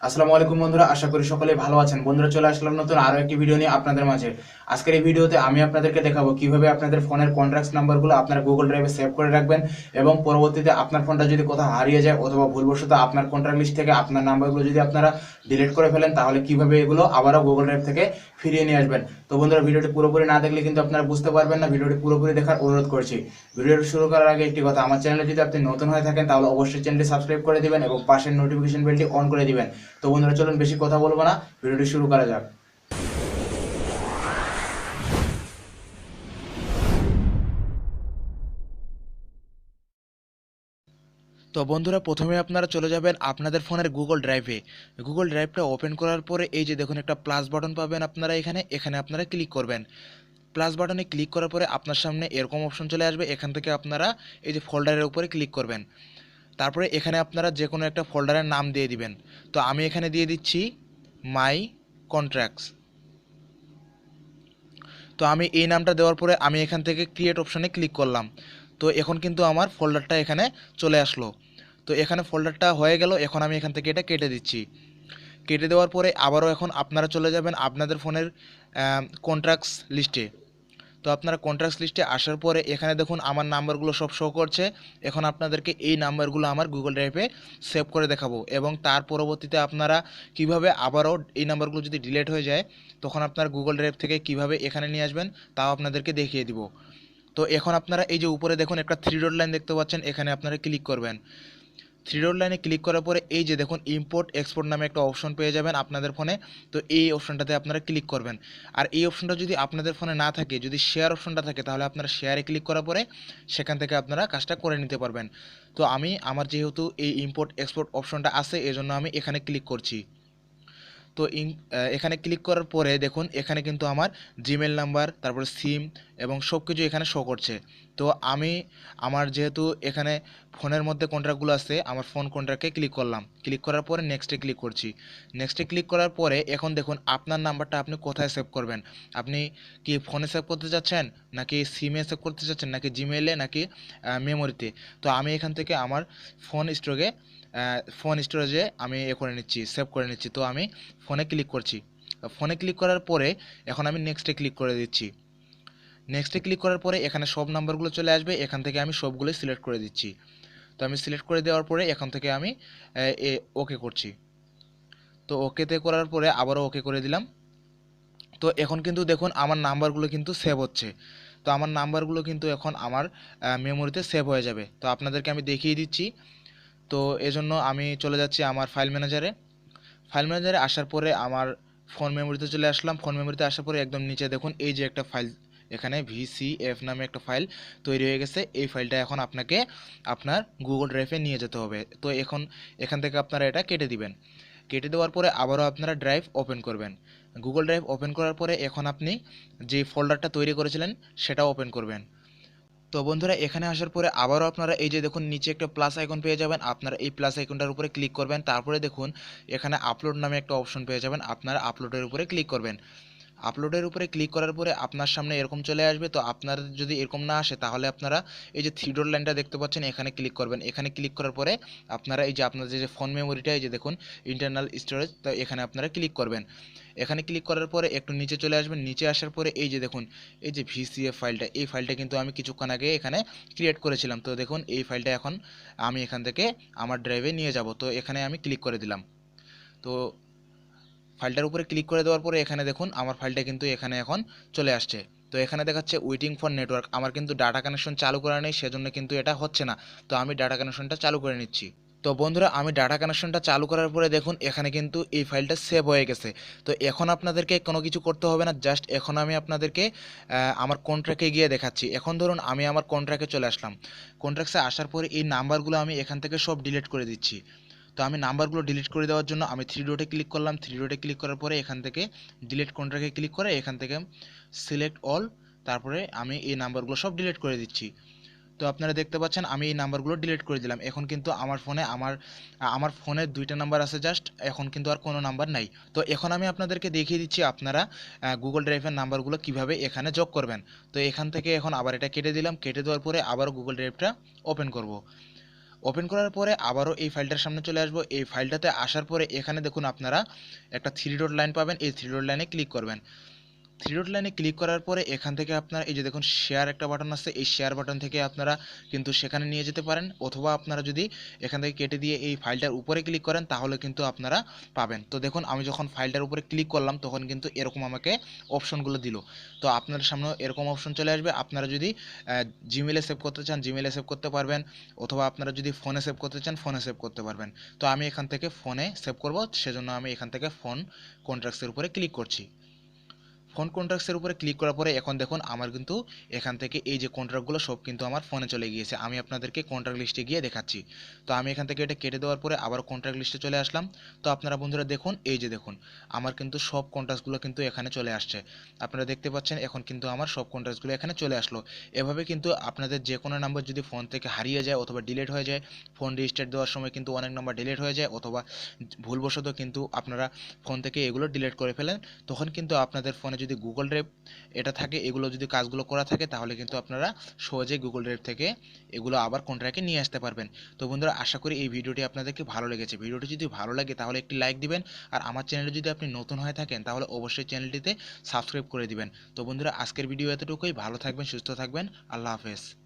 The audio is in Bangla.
আসসালামু আলাইকুম বন্ধুরা, আশা করি সকলেই ভালো আছেন। বন্ধুরা, চলে আসলাম নতুন আরো একটি ভিডিও নিয়ে আপনাদের মাঝে। আজকের এই ভিডিওতে আমি আপনাদেরকে দেখাবো কিভাবে আপনাদের ফোনের কন্ট্যাক্টস নাম্বারগুলো আপনারা গুগল ড্রাইভে সেভ করে রাখবেন এবং পরবর্তীতে আপনার ফোনটা যদি কোথাও হারিয়ে যায় অথবা ভুলবশত আপনার কন্ট্যাক্ট লিস্ট থেকে আপনার নাম্বারগুলো যদি আপনারা ডিলিট করে ফেলেন, তাহলে কিভাবে এগুলো আবারও গুগল ড্রাইভ থেকে ফিরিয়ে নিয়ে আসবেন। তো বন্ধুরা, ভিডিওটি পুরোপুরি না দেখলে কিন্তু আপনারা বুঝতে পারবেন না। ভিডিওটি পুরোপুরি দেখার অনুরোধ করছি। ভিডিওটি শুরু করার আগে একটি কথা, আমার চ্যানেলে যদি আপনি নতুন হয়ে থাকেন তাহলে অবশ্যই চ্যানেলটি সাবস্ক্রাইব করে দিবেন এবং পাশের নোটিফিকেশন বেলটি অন করে দিবেন। তো বন্ধুরা, চলুন বেশি কথা বলবো না, ভিডিওটি শুরু করা যাক। তো বন্ধুরা, প্রথমে আপনারা চলে যাবেন আপনাদের ফোনের গুগল ড্রাইভে। গুগল ড্রাইভটা ওপেন করার পরে এই যে দেখুন একটা প্লাস বাটন পাবেন আপনারা এখানে এখানে আপনারা ক্লিক করবেন। প্লাস বাটনে ক্লিক করার পরে আপনার সামনে এরকম অপশন চলে আসবে। এখান থেকে আপনারা এই যে ফোল্ডারের উপরে ক্লিক করবেন। তারপরে এখানে আপনারা যে কোনো একটা ফোল্ডারের নাম দিয়ে দিবেন। তো আমি এখানে দিয়ে দিচ্ছি মাই কন্ট্রাক্টস। তো আমি এই নামটা দেওয়ার পরে আমি এখান থেকে ক্রিয়েট অপশনে ক্লিক করলাম। তো এখন কিন্তু আমার ফোল্ডারটা এখানে চলে আসলো। তো এখানে ফোল্ডারটা হয়ে গেল। এখন আমি এখান থেকে এটা কেটে দিচ্ছি। কেটে দেওয়ার পরে আবারও এখন আপনারা চলে যাবেন আপনাদের ফোনের কন্ট্রাক্টস লিস্টে। তো আপনারা কন্ট্রাক্টস লিস্টে আসার পরে এখানে দেখুন আমার নাম্বারগুলো সব শো করছে। এখন আপনাদেরকে এই নাম্বারগুলো আমার গুগল ড্রাইভে সেভ করে দেখাবো এবং তার পরবর্তীতে আপনারা কিভাবে আবারও এই নাম্বারগুলো যদি ডিলিট হয়ে যায় তখন আপনার গুগল ড্রাইভ থেকে কিভাবে এখানে নিয়ে আসবেন তাও আপনাদেরকে দেখিয়ে দিব। তো এখন আপনারা এই যে উপরে দেখুন একটা থ্রি ডট লাইন দেখতে পাচ্ছেন, এখানে আপনারা ক্লিক করবেন। থ্রি ডট লাইনে ক্লিক করার পরে এই যে দেখুন ইম্পোর্ট এক্সপোর্ট নামে একটা অপশন পেয়ে যাবেন আপনাদের ফোনে। তো এই অপশনটাতে আপনারা ক্লিক করবেন। আর এই অপশনটা যদি আপনাদের ফোনে না থাকে, যদি শেয়ার অপশনটা থাকে, তাহলে আপনারা শেয়ারে ক্লিক করার পরে সেখান থেকে আপনারা কাজটা করে নিতে পারবেন। তো আমি আমার যেহেতু এই ইম্পোর্ট এক্সপোর্ট অপশনটা আছে এজন্য আমি এখানে ক্লিক করছি। তো এখানে ক্লিক করার পরে দেখুন এখানে কিন্তু আমার জিমেল নাম্বার, তারপরে সিম এবং সব কিছু এখানে শো করছে। তো আমি আমার যেহেতু এখানে ফোনের মধ্যে কন্ট্রাক্টগুলো আছে, আমার ফোন কন্ট্রাক্টে ক্লিক করলাম। ক্লিক করার পরে নেক্সটে ক্লিক করছি। নেক্সটে ক্লিক করার পরে এখন দেখুন আপনার নাম্বারটা আপনি কোথায় সেভ করবেন। আপনি কি ফোনে সেভ করতে চাচ্ছেন, নাকি সিমে সেভ করতে চাচ্ছেন, নাকি জিমেলে, নাকি মেমোরিতে। তো আমি এখান থেকে আমার ফোন স্ট্রোকে ফোন স্টোরেজে আমি করে নিচ্ছি, সেভ করে নিচ্ছি। তো আমি ফোনে ক্লিক করছি। ফোনে ক্লিক করার পরে এখন আমি নেক্সটে ক্লিক করে দিচ্ছি। নেক্সটে ক্লিক করার পরে এখানে সব নাম্বারগুলো চলে আসবে। এখান থেকে আমি সবগুলোই সিলেক্ট করে দিচ্ছি। তো আমি সিলেক্ট করে দেওয়ার পরে এখান থেকে আমি ওকে করছি। তো ওকেতে করার পরে আবারও ওকে করে দিলাম। তো এখন কিন্তু দেখুন আমার নাম্বারগুলো কিন্তু সেভ হচ্ছে। তো আমার নাম্বারগুলো কিন্তু এখন আমার মেমোরিতে সেভ হয়ে যাবে। তো আপনাদেরকে আমি দেখিয়ে দিচ্ছি। তো এজন্য আমি চলে যাচ্ছি আমার ফাইল ম্যানেজারে। ফাইল ম্যানেজারে আসার পরে আমার ফোন মেমোরিতে চলে আসলাম। ফোন মেমোরিতে আসার পরে একদম নিচে দেখুন এই যে একটা ফাইল, এখানে ভিসিএফ নামে একটা ফাইল তৈরি হয়ে গেছে। এই ফাইলটা এখন আপনাকে আপনার গুগল ড্রাইভে নিয়ে যেতে হবে। তো এখন এখান থেকে আপনারা এটা কেটে দিবেন। কেটে দেওয়ার পরে আবারও আপনারা ড্রাইভ ওপেন করবেন। গুগল ড্রাইভ ওপেন করার পরে এখন আপনি যে ফোল্ডারটা তৈরি করেছিলেন সেটা ওপেন করবেন। তো বন্ধুরা, এখানে আসার পরে আবারও আপনারা এই যে দেখুন নিচে একটা প্লাস আইকন পেয়ে যাবেন। আপনারা এই প্লাস আইকনটার উপরে ক্লিক করবেন। তারপরে দেখুন এখানে আপলোড নামে একটা অপশন পেয়ে যাবেন। আপনারা আপলোডের উপরে ক্লিক করবেন। আপলোডের উপরে ক্লিক করার পরে আপনার সামনে এরকম চলে আসবে। তো আপনার যদি এরকম না আসে তাহলে আপনারা এই যে থ্রি ডট লাইনটা দেখতে পাচ্ছেন এখানে ক্লিক করবেন। এখানে ক্লিক করার পরে আপনারা এই যে আপনাদের যে ফোন মেমোরিটা এই যে দেখুন ইন্টারনাল স্টোরেজ, তো এখানে আপনারা ক্লিক করবেন। এখানে ক্লিক করার পরে একটু নিচে চলে আসবেন। নিচে আসার পরে এই যে দেখুন এই যে ভিসিএফ ফাইলটা, এই ফাইলটা কিন্তু আমি কিছুক্ষণ আগে এখানে ক্রিয়েট করেছিলাম। তো দেখুন এই ফাইলটা এখন আমি এখান থেকে আমার ড্রাইভে নিয়ে যাব। তো এখানে আমি ক্লিক করে দিলাম। তো ফাইলটার উপরে ক্লিক করে দেওয়ার পরে এখানে দেখুন আমার ফাইলটা কিন্তু এখানে এখন চলে আসছে। তো এখানে দেখাচ্ছে ওয়েটিং ফর নেটওয়ার্ক। আমার কিন্তু ডাটা কানেকশন চালু করা নেই, সেজন্য কিন্তু এটা হচ্ছে না। তো আমি ডাটা কানেকশনটা চালু করে নিচ্ছি। তো বন্ধুরা, আমি ডাটা কানেকশনটা চালু করার পরে দেখুন এখানে কিন্তু এই ফাইলটা সেভ হয়ে গেছে। তো এখন আপনাদেরকে কোনো কিছু করতে হবে না, জাস্ট এখন আমি আপনাদেরকে আমার কন্ট্রাক্টে গিয়ে দেখাচ্ছি। এখন ধরুন আমি আমার কন্ট্রাক্টে চলে আসলাম। কন্ট্রাক্টে আসার পরে এই নাম্বারগুলো আমি এখান থেকে সব ডিলিট করে দিচ্ছি। তো আমি নাম্বারগুলো ডিলিট করে দেওয়ার জন্য আমি থ্রি ডটে ক্লিক করলাম। থ্রি ডটে ক্লিক করার পরে এখান থেকে ডিলিট কন্ট্রাক্টে ক্লিক করে এখান থেকে সিলেক্ট অল, তারপরে আমি এই নাম্বারগুলো সব ডিলিট করে দিচ্ছি। তো আপনারা দেখতে পাচ্ছেন আমি এই নাম্বারগুলো ডিলিট করে দিলাম। এখন কিন্তু আমার ফোনে আমার ফোনে দুইটা নাম্বার আছে জাস্ট, এখন কিন্তু আর কোনো নাম্বার নাই। তো এখন আমি আপনাদেরকে দেখিয়ে দিচ্ছি আপনারা গুগল ড্রাইভের নাম্বারগুলো কিভাবে এখানে যোগ করবেন। তো এখান থেকে এখন আবার এটা কেটে দিলাম। কেটে দেওয়ার পরে আবার গুগল ড্রাইভটা ওপেন করব। ওপেন করার পরে আবারও এই ফাইলটার সামনে চলে আসবো। এই ফাইলটাতে আসার পরে এখানে দেখুন আপনারা একটা থ্রি ডট লাইন পাবেন, এই থ্রি ডট লাইনে ক্লিক করবেন। থ্রি ডট লাইনে ক্লিক করার পরে এখান থেকে আপনারা এই যে দেখুন শেয়ার একটা বাটন আছে, এই শেয়ার বাটন থেকে আপনারা কিন্তু সেখানে নিয়ে যেতে পারেন, অথবা আপনারা যদি এখান থেকে কেটে দিয়ে এই ফাইলটার উপরে ক্লিক করেন তাহলে কিন্তু আপনারা পাবেন। তো দেখুন আমি যখন ফাইলটার উপরে ক্লিক করলাম তখন কিন্তু এরকম আমাকে অপশনগুলো দিল। তো আপনার সামনে এরকম অপশন চলে আসবে। আপনারা যদি জিমেলে সেভ করতে চান জিমেলে সেভ করতে পারবেন, অথবা আপনারা যদি ফোনে সেভ করতে চান ফোনে সেভ করতে পারবেন। তো আমি এখান থেকে ফোনে সেভ করব, সেজন্য আমি এখান থেকে ফোন কন্ট্রাক্টসের উপরে ক্লিক করছি। ফোন কন্ট্রাক্টসের উপরে ক্লিক করার পরে এখন দেখুন আমার কিন্তু এখান থেকে এই যে কন্ট্রাক্টগুলো সব কিন্তু আমার ফোনে চলে গিয়েছে। আমি আপনাদেরকে কন্ট্রাক্ট লিস্টে গিয়ে দেখাচ্ছি। তো আমি এখান থেকে এটা কেটে দেওয়ার পরে আবার কন্ট্রাক্ট লিস্টে চলে আসলাম। তো আপনারা বন্ধুরা দেখুন, এই যে দেখুন আমার কিন্তু সব কন্ট্রাক্টসগুলো কিন্তু এখানে চলে আসছে। আপনারা দেখতে পাচ্ছেন এখন কিন্তু আমার সব কন্ট্রাক্টসগুলো এখানে চলে আসলো। এভাবে কিন্তু আপনাদের যে কোনো নাম্বার যদি ফোন থেকে হারিয়ে যায় অথবা ডিলিট হয়ে যায়, ফোন রিস্টার্ট দেওয়ার সময় কিন্তু অনেক নাম্বার ডিলিট হয়ে যায়, অথবা ভুলবশত কিন্তু আপনারা ফোন থেকে এগুলো ডিলিট করে ফেলেন, তখন কিন্তু আপনাদের ফোনে যদি গুগল ড্রাইভ এটা থাকে, এগুলো যদি কাজগুলো করা থাকে তাহলে কিন্তু আপনারা সহজেই গুগল ড্রাইভ থেকে এগুলো আবার কন্ট্রাক্টে নিয়ে আসতে পারবেন। তো বন্ধুরা আশা করি এই ভিডিওটি আপনাদেরকে ভালো লেগেছে। ভিডিওটি যদি ভালো লাগে তাহলে একটি লাইক দিবেন, আর আমার চ্যানেলে যদি আপনি নতুন হয়ে থাকেন তাহলে অবশ্যই চ্যানেলটিতে সাবস্ক্রাইব করে দিবেন। তো বন্ধুরা আজকের ভিডিও এতটুকুই। ভালো থাকবেন, সুস্থ থাকবেন, আল্লাহ হাফেজ।